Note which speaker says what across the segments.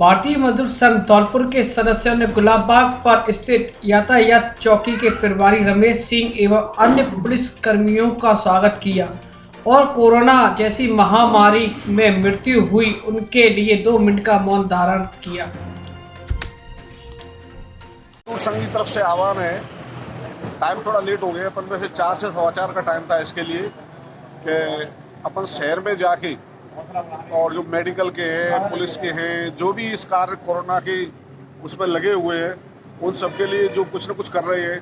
Speaker 1: भारतीय मजदूर संघ धौलपुर के सदस्यों ने गुलाबबाग पर स्थित यातायात चौकी के प्रभारी रमेश सिंह एवं अन्य पुलिस कर्मियों का स्वागत किया और कोरोना जैसी महामारी में मृत्यु हुई उनके लिए 2 मिनट का मौन धारण किया।
Speaker 2: मजदूर संघ की तरफ से आह्वान है। टाइम थोड़ा लेट हो गया, पर वैसे 4 से 4:15 का टाइम था इसके लिए कि अपन शहर में जाके और जो मेडिकल के हैं, पुलिस के हैं, जो भी इस कार्य कोरोना के उसमें लगे हुए हैं, उन सब के लिए जो कुछ न कुछ कर रहे हैं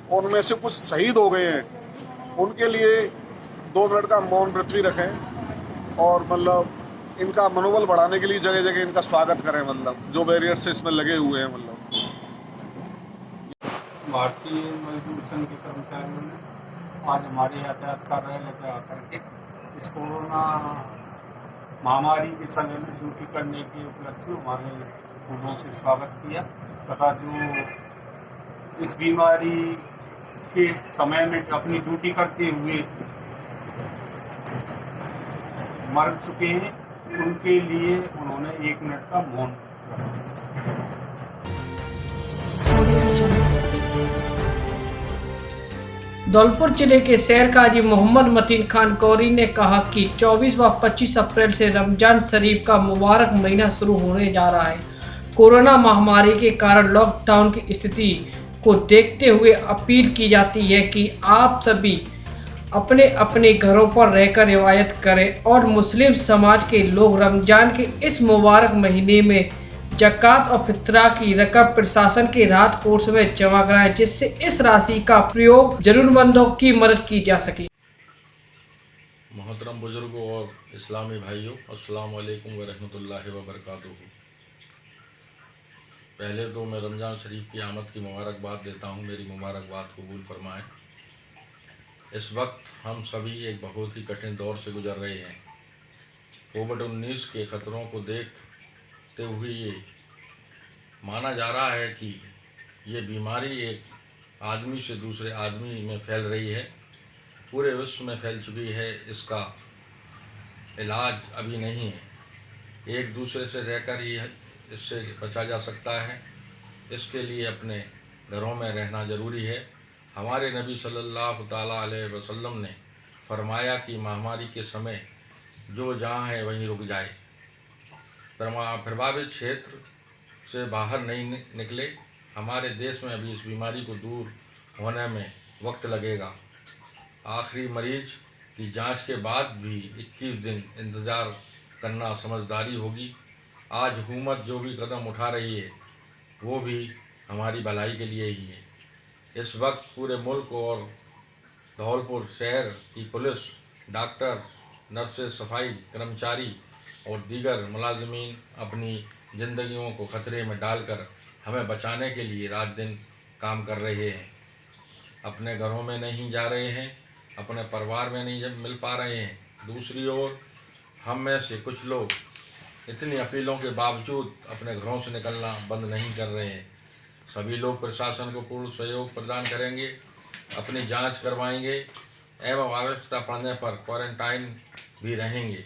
Speaker 2: और उनमें से कुछ शहीद हो गए हैं, उनके लिए 2 मिनट का मौन व्रत भी रखें और मतलब इनका मनोबल बढ़ाने के लिए जगह जगह इनका स्वागत करें, मतलब जो बैरियर्स से इसमें लगे हुए हैं। मतलब
Speaker 3: भारतीय मजदूर संघ के कर्मचारियों ने आज हमारे यातायात कार्यालय पर आकर के इस कोरोना महामारी के समय में ड्यूटी करने के उपलक्ष्य में हमारे फूलों से स्वागत किया तथा जो इस बीमारी के समय में अपनी ड्यूटी करते हुए मर चुके हैं, उनके लिए उन्होंने 1 मिनट का मौन रखा।
Speaker 1: धौलपुर जिले के शहर काजी मोहम्मद मतीन खान गौरी ने कहा कि 24 व 25 अप्रैल से रमजान शरीफ का मुबारक महीना शुरू होने जा रहा है। कोरोना महामारी के कारण लॉकडाउन की स्थिति को देखते हुए अपील की जाती है कि आप सभी अपने अपने घरों पर रहकर रिवायत करें और मुस्लिम समाज के लोग रमजान के इस मुबारक महीने में ज़कात और फितरा की रकम प्रशासन के राहत कोष में जमा कराएं, जिससे इस राशि का प्रयोग जरूरतमंदों की मदद की जा सके।
Speaker 4: मोहतरम बुजुर्गों और इस्लामी भाइयों, अस्सलाम वालेकुम व रहमतुल्लाहि व बरकातुहू। पहले तो मैं रमज़ान शरीफ की आमद की मुबारकबाद देता हूँ। मेरी मुबारकबाद कबूल फरमाएँ। इस वक्त हम सभी एक बहुत ही कठिन दौर से गुजर रहे हैं। कोविड-19 के ख़तरों को देखते हुए ये माना जा रहा है कि ये बीमारी एक आदमी से दूसरे आदमी में फैल रही है, पूरे विश्व में फैल चुकी है। इसका इलाज अभी नहीं है। एक दूसरे से रहकर ही इससे बचा जा सकता है। इसके लिए अपने घरों में रहना ज़रूरी है। हमारे नबी सल्लल्लाहु ताला अलैहि वसल्लम ने फरमाया कि महामारी के समय जो जहाँ है वहीं रुक जाए, प्रभावित क्षेत्र से बाहर नहीं निकले। हमारे देश में अभी इस बीमारी को दूर होने में वक्त लगेगा। आखिरी मरीज की जांच के बाद भी 21 दिन इंतज़ार करना समझदारी होगी। आज हुकूमत जो भी कदम उठा रही है वो भी हमारी भलाई के लिए ही है। इस वक्त पूरे मुल्क और धौलपुर शहर की पुलिस, डॉक्टर, नर्सें, सफाई कर्मचारी और दीगर मुलाजिमीन अपनी ज़िंदगियों को ख़तरे में डालकर हमें बचाने के लिए रात दिन काम कर रहे हैं। अपने घरों में नहीं जा रहे हैं, अपने परिवार में नहीं मिल पा रहे हैं। दूसरी ओर हम में से कुछ लोग इतनी अपीलों के बावजूद अपने घरों से निकलना बंद नहीं कर रहे हैं। सभी लोग प्रशासन को पूर्ण सहयोग प्रदान करेंगे, अपनी जांच करवाएंगे एवं आवश्यकता पड़ने पर क्वारंटाइन भी रहेंगे।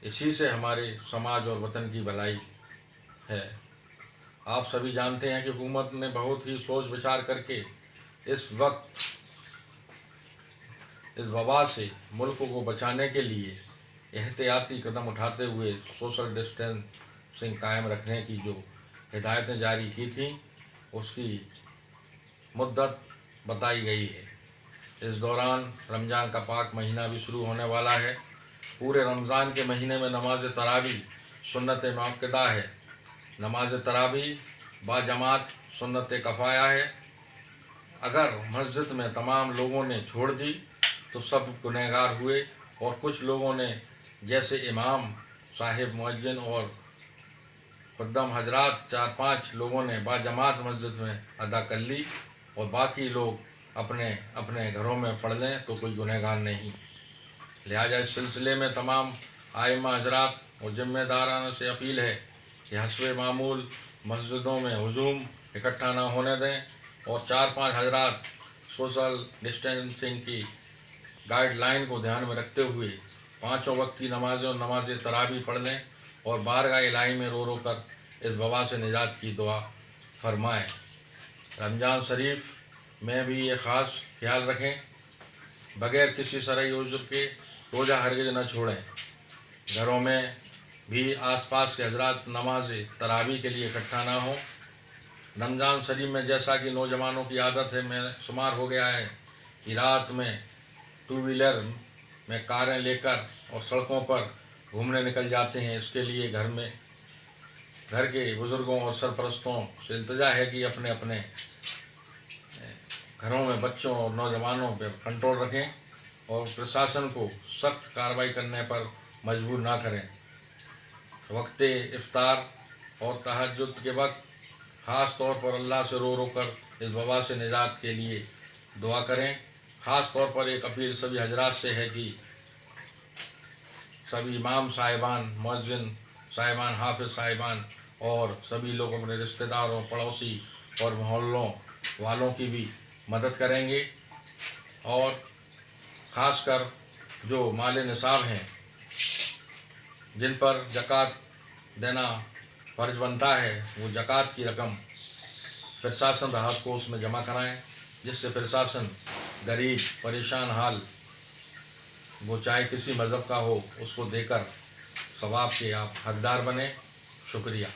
Speaker 4: इसी से हमारे समाज और वतन की भलाई है। आप सभी जानते हैं कि हुकूमत ने बहुत ही सोच विचार करके इस वक्त इस वबा से मुल्क को बचाने के लिए एहतियाती कदम उठाते हुए सोशल डिस्टेंसिंग कायम रखने की जो हिदायतें जारी की थीं उसकी मुद्दत बताई गई है। इस दौरान रमज़ान का पाक महीना भी शुरू होने वाला है। पूरे रमज़ान के महीने में नमाज तरावी सुन्नत मुअक्कदा है। नमाज तरावी बाजमात सुन्नत कफ़ाया है। अगर मस्जिद में तमाम लोगों ने छोड़ दी तो सब गुनहगार हुए और कुछ लोगों ने जैसे इमाम साहिब, मुअज्जिन और खुद्दम हजरात 4-5 लोगों ने बाजमात मस्जिद में अदा कर ली और बाकी लोग अपने अपने घरों में पढ़ लें तो कोई गुनहगार नहीं। लिहाजा इस सिलसिले में तमाम आइमा हजरात और ज़िम्मेदाराना से अपील है कि हस्ब मामूल मस्जिदों में हुजूम इकट्ठा ना होने दें और 4-5 हजरात सोशल डिस्टेंसिंग की गाइडलाइन को ध्यान में रखते हुए 5 वक्त की नमाज़ और नमाज तरावी पढ़ लें और बारगाह इलाही में रो रो कर इस वबा से निजात की दुआ फरमाएँ। रमज़ान शरीफ में भी ये ख़ास ख्याल रखें, बग़ैर किसी शरई उज़्र के रोज़ा हरगिज़ न छोड़ें। घरों में भी आसपास के हजरात नमाज तरावी के लिए इकट्ठा ना हों। रमज़ान शरीफ में जैसा कि नौजवानों की आदत है में शुमार हो गया है कि रात में टू व्हीलर में कारें लेकर और सड़कों पर घूमने निकल जाते हैं। इसके लिए घर के बुज़ुर्गों और सरपरस्तों से इल्तिजा है कि अपने अपने घरों में बच्चों और नौजवानों पर कंट्रोल रखें और प्रशासन को सख्त कार्रवाई करने पर मजबूर ना करें। वक्त इफ्तार और तहज्जुद के वक्त ख़ास तौर पर अल्लाह से रो रो कर इस वबा से निजात के लिए दुआ करें। ख़ास तौर पर एक अपील सभी हजरात से है कि सभी इमाम साहिबान, मुअज्जिन साहिबान, हाफिज़ साहिबान और सभी लोग अपने रिश्तेदारों, पड़ोसी और मोहल्लों वालों की भी मदद करेंगे और ख़ासकर जो माल निसाब हैं जिन पर ज़कात देना फ़र्ज बनता है, वो ज़कात की रकम प्रशासन राहत कोष में जमा कराएं, जिससे प्रशासन गरीब परेशान हाल वो चाहे किसी मज़हब का हो उसको देकर सवाब के आप हकदार बने। शुक्रिया।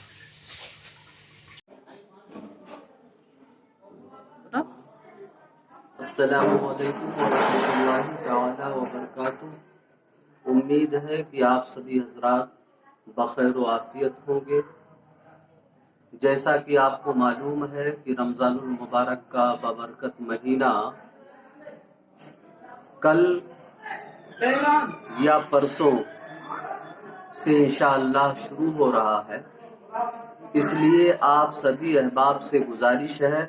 Speaker 5: अस्सलामुअलैकुम वरहमतुल्लाहि तआला वबरकातुहू। उम्मीद है कि आप सभी हजरात बखैर व आफियत होंगे। जैसा कि आपको मालूम है कि रमज़ानुल मुबारक का बबरकत महीना कल या परसों से इंशाअल्लाह शुरू हो रहा है। इसलिए आप सभी अहबाब से गुजारिश है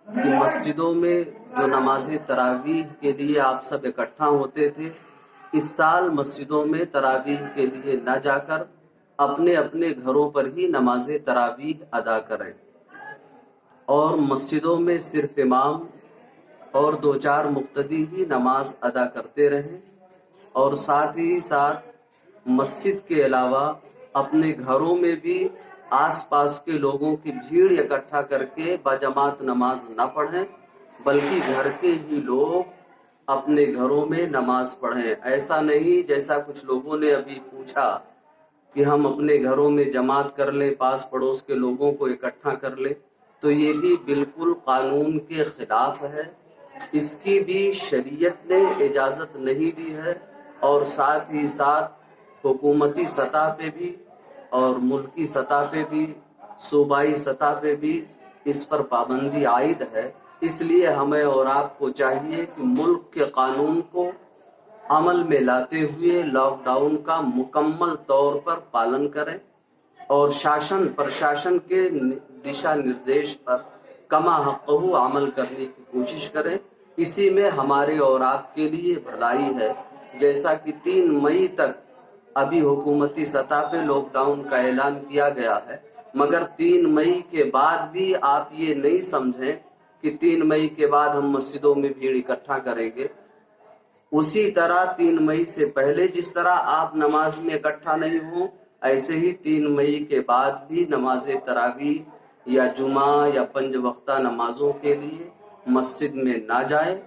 Speaker 5: कि मस्जिदों में जो नमाज तरावीह के लिए आप सब इकट्ठा होते थे, इस साल मस्जिदों में तरावीह के लिए न जाकर अपने अपने घरों पर ही नमाज तरावीह अदा करें और मस्जिदों में सिर्फ इमाम और 2-4 मुक्तदी ही नमाज अदा करते रहें और साथ ही साथ मस्जिद के अलावा अपने घरों में भी आसपास के लोगों की भीड़ इकट्ठा करके बाजमात नमाज न पढ़ें, बल्कि घर के ही लोग अपने घरों में नमाज पढ़ें। ऐसा नहीं जैसा कुछ लोगों ने अभी पूछा कि हम अपने घरों में जमात कर लें, पास पड़ोस के लोगों को इकट्ठा कर लें, तो ये भी बिल्कुल कानून के खिलाफ है। इसकी भी शरीयत ने इजाज़त नहीं दी है और साथ ही साथ हुकूमती सतह पे भी और मुल्की सतह पे भी, सूबाई सतह पे भी इस पर पाबंदी आयद है। इसलिए हमें और आपको चाहिए कि मुल्क के कानून को अमल में लाते हुए लॉकडाउन का मुकम्मल तौर पर पालन करें और शासन प्रशासन के दिशा निर्देश पर कमा हक़्क़हू अमल करने की कोशिश करें। इसी में हमारे और आपके लिए भलाई है। जैसा कि 3 मई तक अभी हुकूमती सतह पे लॉकडाउन का ऐलान किया गया है, मगर 3 मई के बाद भी आप ये नहीं समझें कि 3 मई के बाद हम मस्जिदों में भीड़ इकट्ठा करेंगे। उसी तरह 3 मई से पहले जिस तरह आप नमाज में इकट्ठा नहीं हो, ऐसे ही 3 मई के बाद भी नमाज तरावीह या जुमा या 5 वक्ता नमाजों के लिए मस्जिद में ना जाए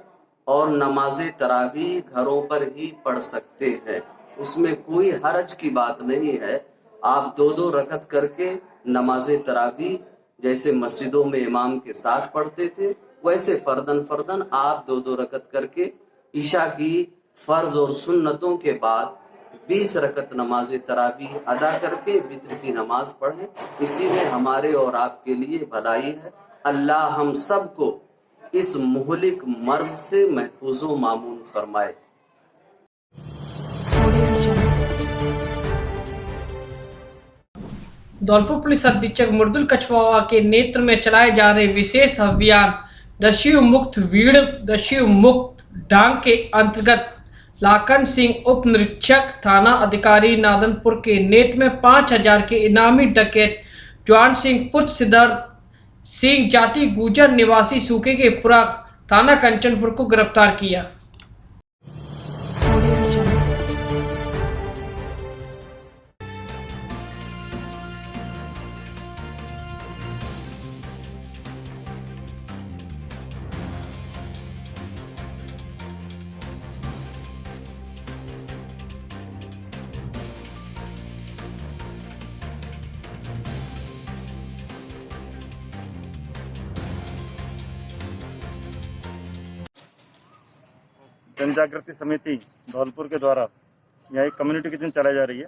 Speaker 5: और नमाज तरावीह घरों पर ही पढ़ सकते हैं। उसमें कोई हरज की बात नहीं है। आप 2-2 रकत करके नमाज तरावीह जैसे मस्जिदों में इमाम के साथ पढ़ते थे, वैसे फर्दन आप 2-2 रकत करके ईशा की फर्ज और सुन्नतों के बाद 20 रकत नमाज तरावीह अदा करके वित्र की नमाज पढ़ें। इसी में हमारे और आपके लिए भलाई है। अल्लाह हम सबको इस मुहलिक मर्ज से महफूज व मामून फरमाए।
Speaker 1: धौलपुर पुलिस अधीक्षक मृदुल कछवाहा के नेतृत्व में चलाए जा रहे विशेष अभियान नशे मुक्त वीड़ नशे मुक्त डांग के अंतर्गत लाखन सिंह उप निरीक्षक थाना अधिकारी नादनपुर के नेट में 5000 के इनामी डकैत जवान सिंह पुत्र सिद्धार्थ सिंह जाति गुजर निवासी सूखे के पुरा थाना कंचनपुर को गिरफ्तार किया।
Speaker 6: जागृति समिति धौलपुर के द्वारा यहाँ एक कम्युनिटी किचन चलाई जा रही है।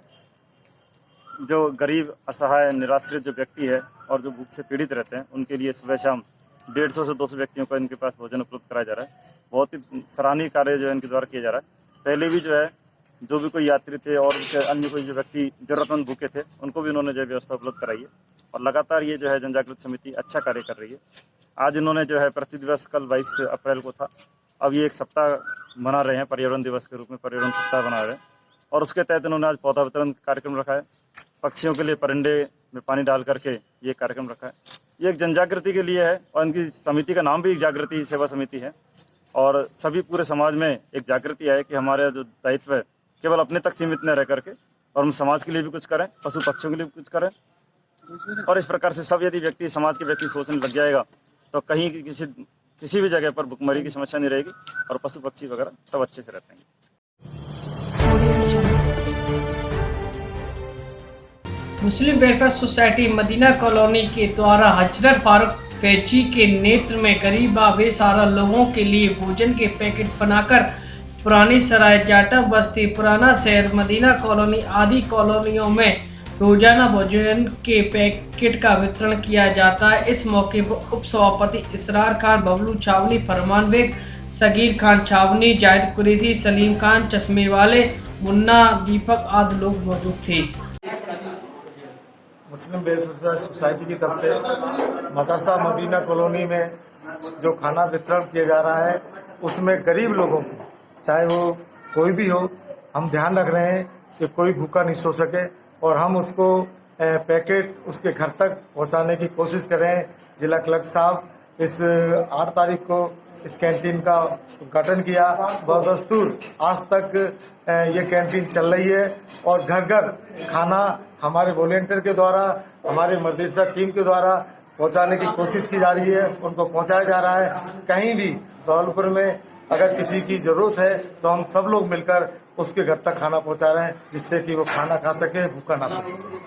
Speaker 6: जो गरीब, असहाय, निराश्रित जो व्यक्ति है और जो भूख से पीड़ित रहते हैं उनके लिए सुबह शाम 150 से 200 व्यक्तियों को इनके पास भोजन उपलब्ध कराया जा रहा है। बहुत ही सराहनीय कार्य जो है इनके द्वारा किया जा रहा है। पहले भी जो है जो भी कोई यात्री थे और अन्य कोई जो व्यक्ति जरूरतमंद भूखे थे उनको भी उन्होंने जो व्यवस्था उपलब्ध कराई है और लगातार ये जो है जन जागृति समिति अच्छा कार्य कर रही है। आज इन्होंने जो है पृथ्वी दिवस कल 22 अप्रैल को था, अब ये एक सप्ताह मना रहे हैं, पर्यावरण दिवस के रूप में पर्यावरण सप्ताह मना रहे हैं और उसके तहत इन्होंने आज पौधा वितरण कार्यक्रम रखा है। पक्षियों के लिए परिंदे में पानी डाल करके ये कार्यक्रम रखा है। ये एक जन जागृति के लिए है और इनकी समिति का नाम भी एक जागृति सेवा समिति है और सभी पूरे समाज में एक जागृति है कि हमारा जो दायित्व है केवल अपने तक सीमित न रह करके और हम समाज के लिए भी कुछ करें, पशु पक्षियों के लिए भी कुछ करें। और इस प्रकार से सब यदि व्यक्ति समाज के व्यक्ति सोचने लग जाएगा तो कहीं किसी भी जगह पर भुखमरी की समस्या नहीं रहेगी और पशु पक्षी वगैरह सब अच्छे से रहते हैं।
Speaker 1: Muslim welfare society Madina colony के द्वारा हजरत फारूक फैजी के नेतृत्व में गरीब बेसहारा लोगों के लिए भोजन के पैकेट बनाकर पुरानी सराय, जाटव बस्ती, पुराना शहर, मदीना कॉलोनी आदि कॉलोनियों में रोजाना भोजन के पैकेट का वितरण किया जाता है। इस मौके पर उप सभापति इसरार खान, बबलू छावनी, फरमान बेग, सगीर खान छावनी, जाहिद कुरैशी, सलीम खान चश्मे वाले, मुन्ना, दीपक आदि लोग मौजूद थे।
Speaker 7: मुस्लिम वेलफेयर सोसाइटी की तरफ से मदरसा मदीना कॉलोनी में जो खाना वितरण किया जा रहा है उसमें गरीब लोगों को, चाहे वो कोई भी हो, हम ध्यान रख रहे हैं कि कोई भूखा नहीं सो सके और हम उसको पैकेट उसके घर तक पहुंचाने की कोशिश करें। जिला कलेक्टर साहब इस 8 तारीख को इस कैंटीन का उद्घाटन किया। बदस्तूर आज तक ये कैंटीन चल रही है और घर घर खाना हमारे वॉलेंटियर के द्वारा, हमारे मदरसा टीम के द्वारा पहुंचाने की कोशिश की जा रही है, उनको पहुंचाया जा रहा है। कहीं भी धौलपुर में अगर किसी की ज़रूरत है तो हम सब लोग मिलकर उसके घर तक खाना पहुंचा रहे हैं जिससे कि वो खाना खा सके, भूखा ना सो सके।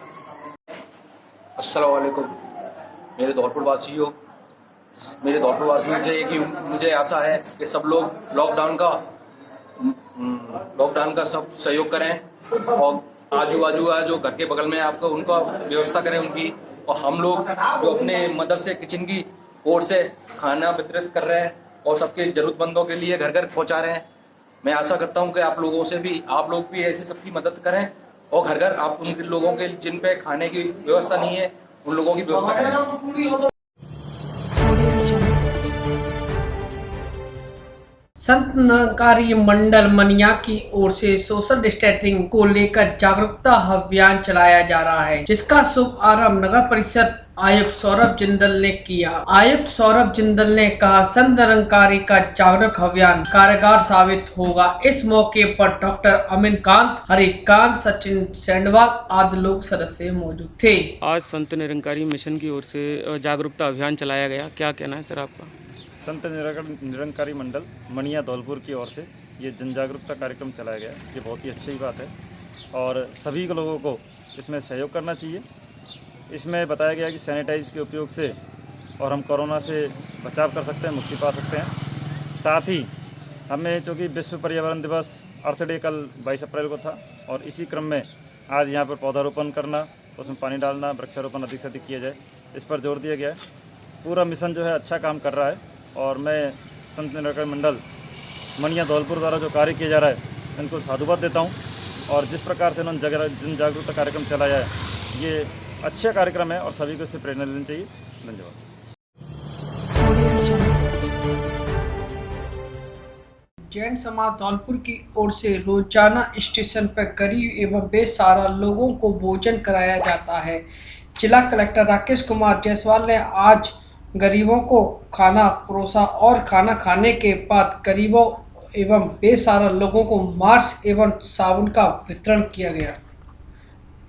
Speaker 8: अस्सलाम वालेकुम मेरे धौलपुर वासियों, मेरे धौलपुर वासियों से एक ही मुझे आशा है कि सब लोग लॉकडाउन का सब सहयोग करें और आजू बाजू जो घर के बगल में आपको उनका व्यवस्था करें उनकी, और हम लोग जो अपने मदरसे किचन की ओर से खाना वितरित कर रहे हैं और सबके जरूरतमंदों के लिए घर घर पहुंचा रहे हैं। मैं आशा करता हूं कि आप लोग भी ऐसे सबकी मदद करें और घर घर आप उन लोगों के जिन पे खाने की व्यवस्था नहीं है उन लोगों की व्यवस्था करें।
Speaker 1: संत निरंकारी मंडल मनिया की ओर से सोशल डिस्टेंसिंग को लेकर जागरूकता अभियान चलाया जा रहा है, जिसका शुभ आरंभ नगर परिषद आयुक्त सौरभ जिंदल ने किया। आयुक्त सौरभ जिंदल ने कहा, संत निरंकारी का जागरूक अभियान कारगर साबित होगा। इस मौके पर डॉक्टर अमीन कांत, हरिकांत, सचिन सेंडवाल आदि लोग सदस्य मौजूद थे।
Speaker 9: आज संत निरंकारी मिशन की ओर से जागरूकता अभियान चलाया गया, क्या कहना है सर आपका?
Speaker 6: संत निरंकारी मंडल मनिया धौलपुर की ओर से ये जन जागरूकता कार्यक्रम चलाया गया। ये बहुत ही अच्छी बात है और सभी को लोगों को इसमें सहयोग करना चाहिए। इसमें बताया गया कि सैनिटाइज के उपयोग से और हम कोरोना से बचाव कर सकते हैं, मुक्ति पा सकते हैं। साथ ही हमें चूँकि विश्व पर्यावरण दिवस अर्थ डे कल 22 अप्रैल को था और इसी क्रम में आज यहाँ पर पौधारोपण करना, उसमें पानी डालना, वृक्षारोपण अधिक से अधिक किया जाए, इस पर जोर दिया गया है। पूरा मिशन जो है अच्छा काम कर रहा है और मैं संत निरंकारी मंडल मनिया धौलपुर द्वारा जो कार्य किया जा रहा है इनको साधुवाद देता हूँ और जिस प्रकार से उन्होंने जन जागरूकता कार्यक्रम चलाया है ये अच्छा कार्यक्रम है और सभी को इससे प्रेरणा लेनी चाहिए। धन्यवाद।
Speaker 1: जैन समाज धौलपुर की ओर से रोजाना स्टेशन पर गरीब एवं बेसहारा लोगों को भोजन कराया जाता है। जिला कलेक्टर राकेश कुमार जायसवाल ने आज गरीबों को खाना परोसा और खाना खाने के बाद गरीबों एवं बेसहारा लोगों को मास्क एवं साबुन का वितरण किया गया।